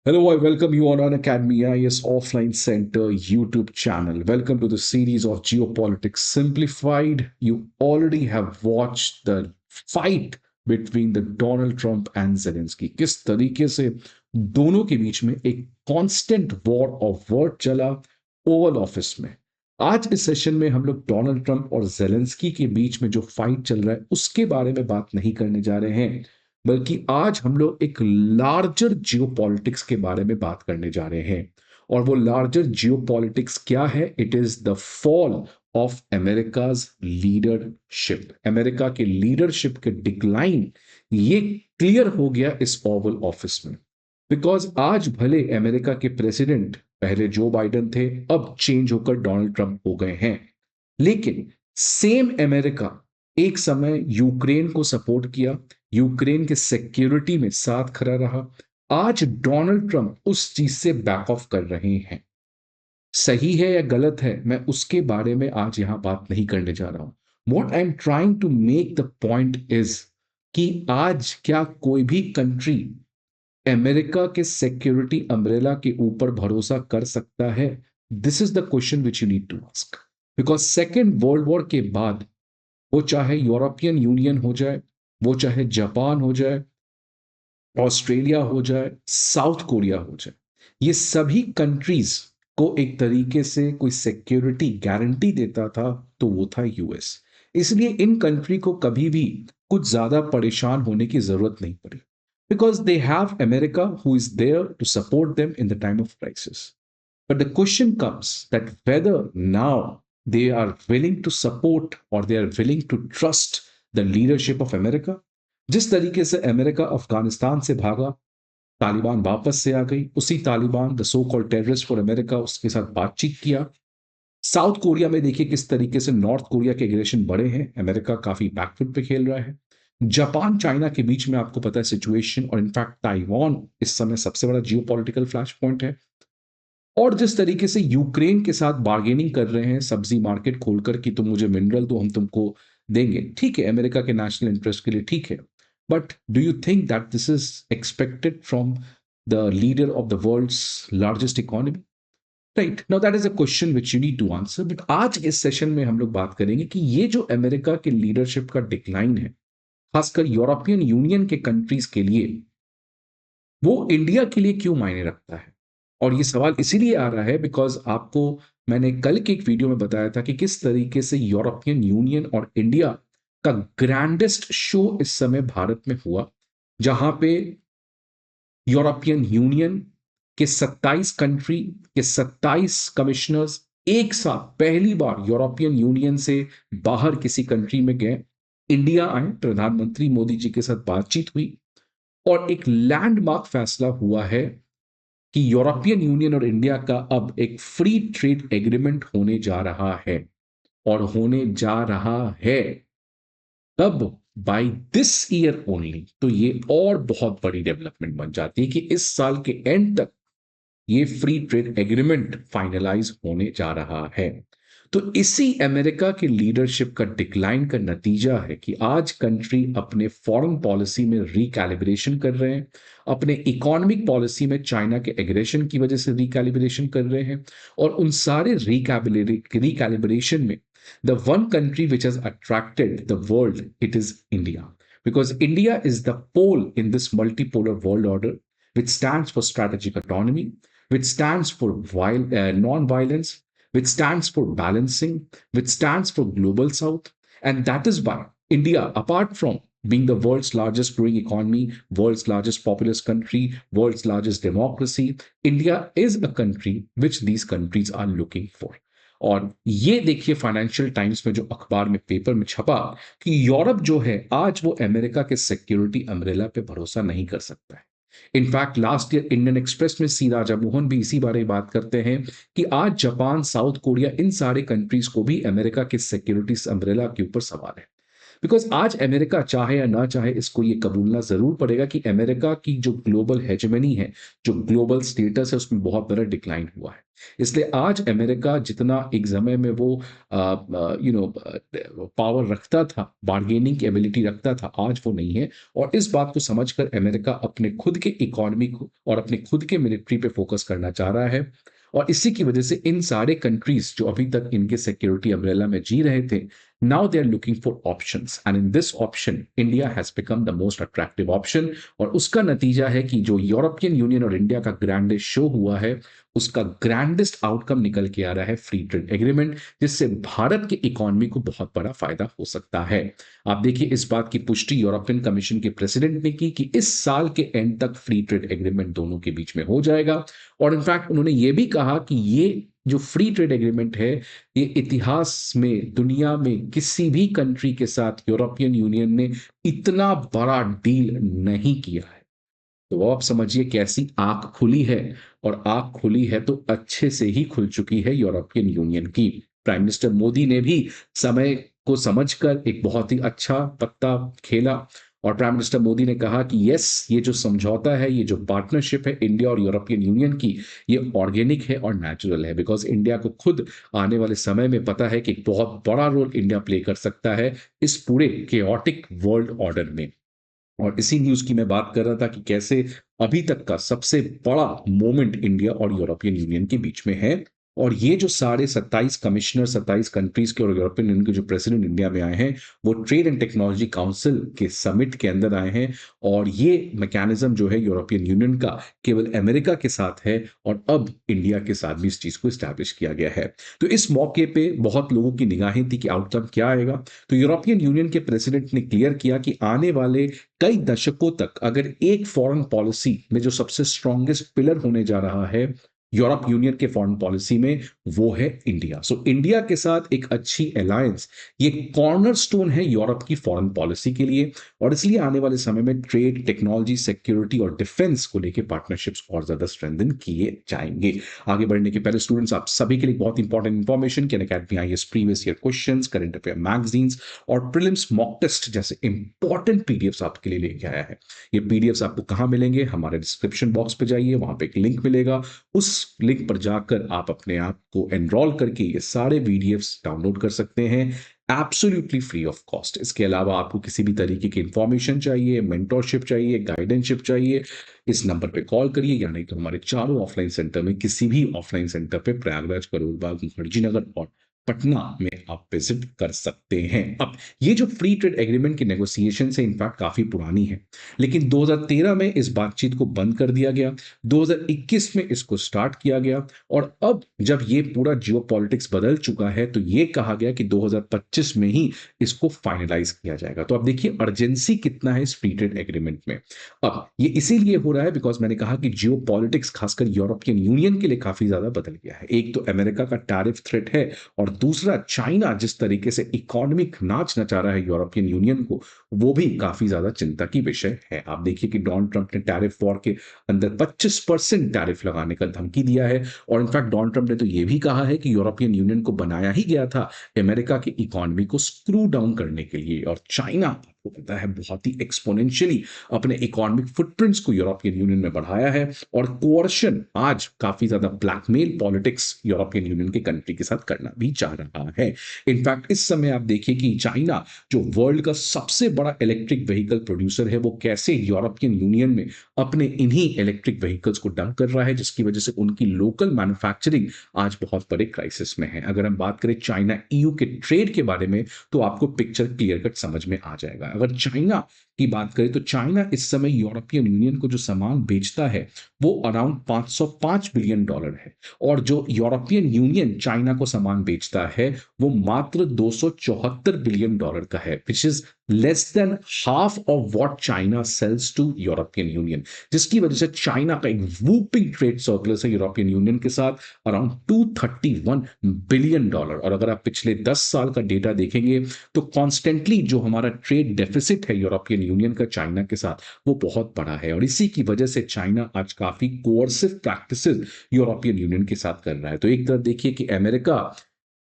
Hello, I welcome you on Academy IS Offline Center YouTube channel. Welcome to the series of Geopolitics Simplified. You already have watched the fight between the Donald Trump and Zelensky. किस तरीके से दोनों के बीच में एक constant war of word चला Oval office में। आज इस सेशन में हम लोग डोनाल्ड ट्रंप और जेलेंस्की के बीच में जो फाइट चल रहा है उसके बारे में बात नहीं करने जा रहे हैं, बल्कि आज हम लोग एक लार्जर जियोपॉलिटिक्स के बारे में बात करने जा रहे हैं। और वो लार्जर जियोपॉलिटिक्स क्या है? It is the fall of America's leadership. America के लीडरशिप के डिक्लाइन ये क्लियर हो गया इस ओवल ऑफिस में। बिकॉज आज भले अमेरिका के प्रेसिडेंट पहले जो बाइडन थे, अब चेंज होकर डोनाल्ड ट्रंप हो गए हैं, लेकिन सेम अमेरिका एक समय यूक्रेन को सपोर्ट किया, यूक्रेन के सिक्योरिटी में साथ खड़ा रहा। आज डोनाल्ड ट्रंप उस चीज से बैक ऑफ कर रहे हैं। सही है या गलत है, मैं उसके बारे में आज यहां बात नहीं करने जा रहा हूं। What I am trying to make the point is कि आज क्या कोई भी कंट्री अमेरिका के सिक्योरिटी अम्ब्रेला के ऊपर भरोसा कर सकता है? This is the question which you need to ask. Because second world war के बाद, वो चाहे यूरोपियन यूनियन हो जाए, वो चाहे जापान हो जाए, ऑस्ट्रेलिया हो जाए, साउथ कोरिया हो जाए, ये सभी कंट्रीज को एक तरीके से कोई सिक्योरिटी गारंटी देता था तो वो था यूएस। इसलिए इन कंट्री को कभी भी कुछ ज्यादा परेशान होने की जरूरत नहीं पड़ी, because they have America who is there to support them in the time of crisis. But the question comes that whether now they are willing to support or they are willing to trust the leadership of America. जिस तरीके से America Afghanistan से भागा, तालिबान वापस से आ गई, उसी Taliban the so called terrorist for America उसके साथ बातचीत किया। साउथ कोरिया में देखिए किस तरीके से नॉर्थ कोरिया के एग्रेशन बढ़े हैं, अमेरिका काफी बैकफुट पे खेल रहा है। जापान चाइना के बीच में आपको पता है सिचुएशन, और इनफैक्ट ताइवान इस समय सबसे बड़ा जियो पॉलिटिकल फ्लैश पॉइंट है। और जिस तरीके से यूक्रेन के साथ बार्गेनिंग कर रहे हैं सब्जी मार्केट खोलकर कि तुम मुझे मिनरल दो, हम तुमको देंगे, ठीक है, अमेरिका के नेशनल इंटरेस्ट के लिए ठीक है। But do you think that this is expected from the leader of the world's largest economy? Right now that is a question which you need to answer. But आज इस session में हम लोग बात करेंगे कि ये जो अमेरिका के लीडरशिप का डिक्लाइन है, खासकर यूरोपियन यूनियन के कंट्रीज के लिए, वो इंडिया के लिए क्यों मायने रखता है। और ये सवाल इसीलिए आ रहा है बिकॉज आपको मैंने कल के एक वीडियो में बताया था कि किस तरीके से यूरोपियन यूनियन और इंडिया का ग्रैंडेस्ट शो इस समय भारत में हुआ, जहां पे यूरोपियन यूनियन के 27 कंट्री के 27 कमिश्नर्स एक साथ पहली बार यूरोपियन यूनियन से बाहर किसी कंट्री में गए, इंडिया आए, प्रधानमंत्री मोदी जी के साथ बातचीत हुई, और एक लैंडमार्क फैसला हुआ है कि यूरोपियन यूनियन और इंडिया का अब एक फ्री ट्रेड एग्रीमेंट होने जा रहा है। और होने जा रहा है तब बाय दिस ईयर ओनली, तो ये और बहुत बड़ी डेवलपमेंट बन जाती है कि इस साल के एंड तक ये फ्री ट्रेड एग्रीमेंट फाइनलाइज होने जा रहा है। तो इसी अमेरिका के लीडरशिप का डिक्लाइन का नतीजा है कि आज कंट्री अपने फॉरेन पॉलिसी में रिकैलिब्रेशन कर रहे हैं, अपने इकोनॉमिक पॉलिसी में चाइना के एग्रेशन की वजह से रिकैलिब्रेशन कर रहे हैं। और उन सारे रिकैलिब्रेशन में the one country which has attracted the world, it is India, because India is the pole in this multipolar world order, which stands for strategic autonomy, which stands for non-violence, which stands for balancing, which stands for global south. And that is why India, apart from being the world's largest growing economy, world's largest populous country, world's largest democracy, India is a country which these countries are looking for. और ये देखिए financial times में जो अखबार में paper में छपा कि यूरोप जो है आज वो अमेरिका के सिक्योरिटी अम्ब्रेला पे भरोसा नहीं कर सकता है। In fact last year Indian express में सी राजा मोहन भी इसी बारे में बात करते हैं कि आज जापान, साउथ कोरिया, इन सारे कंट्रीज को भी अमेरिका के सिक्योरिटी अम्ब्रेला के ऊपर सवाल है। बिकॉज आज अमेरिका चाहे या ना चाहे इसको ये कबूलना जरूर पड़ेगा कि अमेरिका की जो ग्लोबल हेजेमनी है, जो ग्लोबल स्टेटस है, उसमें बहुत बड़ा डिक्लाइन हुआ है। इसलिए आज अमेरिका जितना एक समय में वो पावर रखता था, बार्गेनिंग की एबिलिटी रखता था, आज वो नहीं है। और इस बात को समझकर अमेरिका अपने खुद के इकोनॉमी को और अपने खुद के मिलिट्री पे फोकस करना चाह रहा है। और इसी की वजह से इन सारे कंट्रीज जो अभी तक इनके सिक्योरिटी अम्ब्रेला में जी रहे थे, now they are looking for options, and in this option India has become the most attractive option। और उसका नतीजा है कि जो यूरोपियन यूनियन और इंडिया का ग्रैंडेस्ट शो हुआ है, उसका ग्रैंडेस्ट आउटकम निकल के आ रहा है फ्री ट्रेड एग्रीमेंट, जिससे भारत की इकोनॉमी को बहुत बड़ा फायदा हो सकता है। आप देखिए, इस बात की पुष्टि यूरोपियन कमीशन के प्रेसिडेंट ने की कि इस साल के एंड तक फ्री ट्रेड एग्रीमेंट दोनों के बीच में हो जाएगा। और इनफैक्ट उन्होंने ये भी कहा कि ये जो फ्री ट्रेड एग्रीमेंट है, ये इतिहास में दुनिया में किसी भी कंट्री के साथ यूरोपियन यूनियन ने इतना बड़ा डील नहीं किया है। तो आप समझिए कैसी आंख खुली है। और आंख खुली है तो अच्छे से ही खुल चुकी है यूरोपियन यूनियन की। प्राइम मिनिस्टर मोदी ने भी समय को समझकर एक बहुत ही अच्छा पत्ता खेला। और प्राइम मिनिस्टर मोदी ने कहा कि यस, ये जो समझौता है, ये जो पार्टनरशिप है इंडिया और यूरोपियन यूनियन की, ये ऑर्गेनिक है और नेचुरल है। बिकॉज इंडिया को खुद आने वाले समय में पता है कि एक बहुत बड़ा रोल इंडिया प्ले कर सकता है इस पूरे केओटिक वर्ल्ड ऑर्डर में। और इसी न्यूज की मैं बात कर रहा था कि कैसे अभी तक का सबसे बड़ा मोमेंट इंडिया और यूरोपियन यूनियन के बीच में है। और ये जो साढ़े 27 कमिश्नर, 27 कंट्रीज के और यूरोपियन यूनियन के जो प्रेसिडेंट इंडिया में आए हैं, वो ट्रेड एंड टेक्नोलॉजी काउंसिल के समिट के अंदर आए हैं। और ये मैकेनिज्म जो है यूरोपियन यूनियन का, केवल अमेरिका के साथ है, और अब इंडिया के साथ भी इस चीज को स्टैब्लिश किया गया है। तो इस मौके पे बहुत लोगों की निगाहें थी कि आउटकम क्या आएगा। तो यूरोपियन यूनियन के प्रेसिडेंट ने क्लियर किया कि आने वाले कई दशकों तक अगर एक फॉरेन पॉलिसी में जो सबसे स्ट्रॉन्गेस्ट पिलर होने जा रहा है यूरोप यूनियन के फॉरेन पॉलिसी में, वो है इंडिया। सो इंडिया के साथ एक अच्छी अलायंस, ये कॉर्नरस्टोन है यूरोप की फॉरेन पॉलिसी के लिए। और इसलिए आने वाले समय में ट्रेड, टेक्नोलॉजी, सिक्योरिटी और डिफेंस को लेकर पार्टनरशिप्स और ज्यादा स्ट्रेंथन किए जाएंगे। आगे बढ़ने के पहले स्टूडेंट्स, आप सभी के लिए बहुत इंपॉर्टेंट इंफॉर्मेशन कि academy IAS previous year questions, current affair magazines और प्रीलिम्स मॉक टेस्ट जैसे इंपॉर्टेंट पीडीएफ्स आपके लिए लेके आया है। ये पीडीएफ्स आपको कहां मिलेंगे? हमारे डिस्क्रिप्शन बॉक्स पे जाइए, वहां पे एक लिंक मिलेगा। उस लिंक पर जाकर आप अपने आप को एनरोल करके ये सारे पीडीएफ्स डाउनलोड कर सकते हैं, एब्सोल्युटली फ्री ऑफ कॉस्ट। इसके अलावा आपको किसी भी तरीके की इंफॉर्मेशन चाहिए, मेंटोरशिप चाहिए, गाइडेंसशिप चाहिए, इस नंबर पे कॉल करिए, या नहीं तो हमारे चारों ऑफलाइन सेंटर में किसी भी ऑफलाइन सेंटर पे प्रयागराज, करोल बाग, मुखर्जी नगर और पटना में आप विजिट कर सकते हैं। अब ये जो फ्री ट्रेड एग्रीमेंट की नेगोशिएशन है, इनफैक्ट काफी पुरानी है, लेकिन 2013 में इस बातचीत को बंद कर दिया गया, 2021 में इसको स्टार्ट किया गया। और अब जब ये पूरा जियो पॉलिटिक्स बदल चुका है, तो ये कहा गया कि 2025 में ही इसको फाइनलाइज किया जाएगा। तो अब देखिए अर्जेंसी कितना है इस फ्री ट्रेड एग्रीमेंट में। अब ये इसीलिए हो रहा है बिकॉज मैंने कहा कि जियो पॉलिटिक्स खासकर यूरोपियन यूनियन के लिए काफी ज्यादा बदल गया है। एक तो अमेरिका का टैरिफ थ्रेट है, और दूसरा चाइना जिस तरीके से इकोनॉमिक नाच नचा रहा है यूरोपियन यूनियन को, वो भी काफी ज्यादा चिंता की विषय है। आप देखिए कि डोनाल्ड ट्रंप ने टैरिफ वॉर के अंदर 25% टैरिफ लगाने का धमकी दिया है। और इनफैक्ट डोनाल्ड ट्रंप ने तो यह भी कहा है कि यूरोपियन यूनियन को बनाया ही गया था अमेरिका की इकोनॉमी को स्क्रू डाउन करने के लिए। और चाइना को पता है बहुत ही एक्सपोनेंशियली अपने इकोनॉमिक फुटप्रिंट्स को यूरोपियन यूनियन में बढ़ाया है। और कोर्शन आज काफी ज्यादा ब्लैकमेल पॉलिटिक्स यूरोपियन यूनियन के कंट्री के साथ करना भी चाह रहा है। इनफैक्ट इस समय आप देखिए कि चाइना जो वर्ल्ड का सबसे बड़ा इलेक्ट्रिक व्हीकल प्रोड्यूसर है, वो कैसे यूरोपियन यूनियन में अपने इन्हीं इलेक्ट्रिक व्हीकल्स को डंप कर रहा है, जिसकी वजह से उनकी लोकल मैन्युफैक्चरिंग आज बहुत बड़े क्राइसिस में है। अगर हम बात करें चाइना ईयू के ट्रेड के बारे में, तो आपको पिक्चर क्लियर कट समझ में आ जाएगा। अगर चाइना की बात करें तो चाइना इस समय यूरोपियन यूनियन को जो सामान बेचता है वो अराउंड $505 बिलियन है। और जो यूरोपियन यूनियन चाइना को सामान बेचता है वो मात्र $274 बिलियन का है, which is less than half of what China sells to European Union. जिसकी वजह से चाइना का एक वूपिंग ट्रेड सर्कुलस है यूरोपियन यूनियन के साथ, अराउंड $231 बिलियन। और अगर आप पिछले 10 साल का डेटा देखेंगे तो कॉन्स्टेंटली जो हमारा ट्रेड डेफिसिट है यूरोपियन यूनियन का चाइना के साथ, वो बहुत बड़ा है। और इसी की वजह से चाइना आज काफी कोर्सिव प्रैक्टिसेस यूरोपियन यूनियन के साथ कर रहा है। तो एक तरफ देखिए कि अमेरिका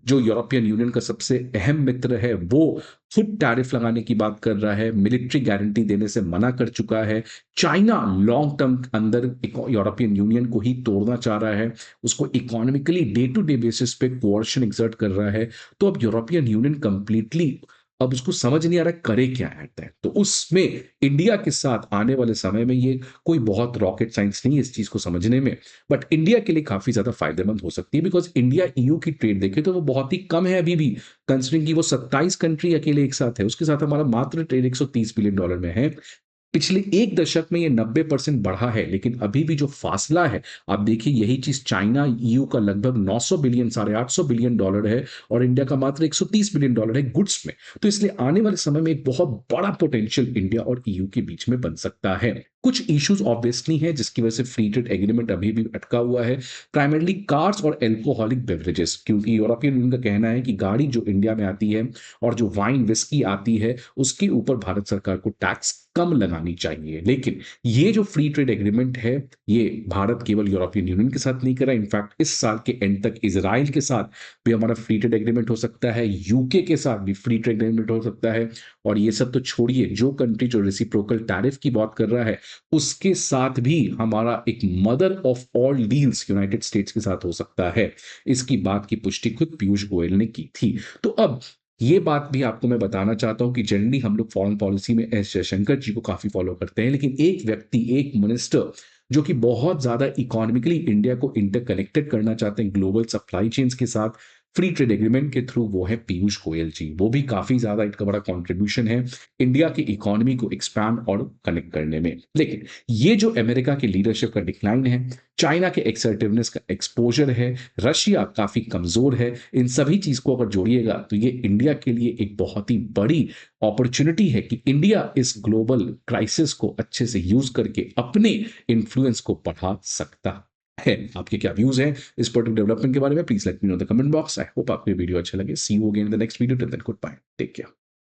जो यूरोपियन यूनियन का सबसे अहम मित्र है, वो खुद टैरिफ लगाने की बात कर रहा है, मिलिट्री गारंटी देने से मना कर चुका है। चाइना लॉन्ग टर्म अंदर यूरोपियन यूनियन को ही तोड़ना चाह रहा है, उसको economically day to day basis पे कोऑर्शन एक्सर्ट कर रहा है। तो अब यूरोपियन यूनियन कंप्लीटली, अब उसको समझ नहीं आ रहा करे क्या है। तो उसमें इंडिया के साथ आने वाले समय में ये कोई बहुत रॉकेट साइंस नहीं है इस चीज को समझने में, बट इंडिया के लिए काफी ज्यादा फायदेमंद हो सकती है, बिकॉज इंडिया ईयू की ट्रेड देखे तो वो बहुत ही कम है अभी भी, कंसिडरिंग कि वो 27 कंट्री अकेले एक साथ है, उसके साथ हमारा मात्र ट्रेड $130 बिलियन में है। पिछले एक दशक में ये 90% बढ़ा है, लेकिन अभी भी जो फासला है, आप देखिए यही चीज चाइना ईयू का लगभग 900 बिलियन, $850 बिलियन है, और इंडिया का मात्र $130 बिलियन है गुड्स में। तो इसलिए आने वाले समय में एक बहुत बड़ा पोटेंशियल इंडिया और ईयू के बीच में बन सकता है। कुछ इश्यूज ऑब्वियसली हैं जिसकी वजह से फ्री ट्रेड एग्रीमेंट अभी भी अटका हुआ है, प्राइमरली कार्स और एल्कोहलिक बेवरेजेस, क्योंकि यूरोपियन यूनियन का कहना है कि गाड़ी जो इंडिया में आती है और जो वाइन विस्की आती है उसके ऊपर भारत सरकार को टैक्स कम लगानी चाहिए। लेकिन ये जो फ्री ट्रेड एग्रीमेंट है, ये भारत केवल यूरोपियन यूनियन के साथ नहीं कर रहा, इनफैक्ट इस साल के एंड तक इजराइल के साथ भी हमारा फ्री ट्रेड एग्रीमेंट हो सकता है, यूके के साथ भी फ्री ट्रेड एग्रीमेंट हो सकता है। और ये सब तो छोड़िए, जो कंट्री जो रेसिप्रोकल टैरिफ की बात कर रहा है उसके साथ भी हमारा एक mother of all deals United states के साथ हो सकता है। इसकी बात की पुष्टि खुद पीयूष गोयल ने की थी। तो अब ये बात भी आपको मैं बताना चाहता हूं कि जनरली हम लोग फॉरेन पॉलिसी में एस जयशंकर जी को काफी फॉलो करते हैं, लेकिन एक व्यक्ति, एक मिनिस्टर जो कि बहुत ज्यादा इकोनॉमिकली इंडिया को इंटरकनेक्टेड करना चाहते हैं ग्लोबल सप्लाई चेन्स के साथ फ्री ट्रेड एग्रीमेंट के थ्रू, वो है पीयूष गोयल जी। वो भी काफी ज्यादा इनका बड़ा कंट्रीब्यूशन है इंडिया की इकोनॉमी को एक्सपैंड और कनेक्ट करने में। लेकिन ये जो अमेरिका की लीडरशिप का डिक्लाइन है, चाइना के एक्सर्टिवनेस का एक्सपोजर है, रशिया काफी कमजोर है, इन सभी चीज को अगर जोड़िएगा तो ये इंडिया के लिए एक बहुत ही बड़ी अपॉर्चुनिटी है कि इंडिया इस ग्लोबल क्राइसिस को अच्छे से यूज करके अपने इन्फ्लुएंस को बढ़ा सकता है। आपके क्या व्यूज हैं इस पर्टिकुलर डेवलपमेंट के बारे में? Please let me know the comment box. I hope आपको ये वीडियो अच्छा लगे। See you again in the next video. Till then goodbye, take care.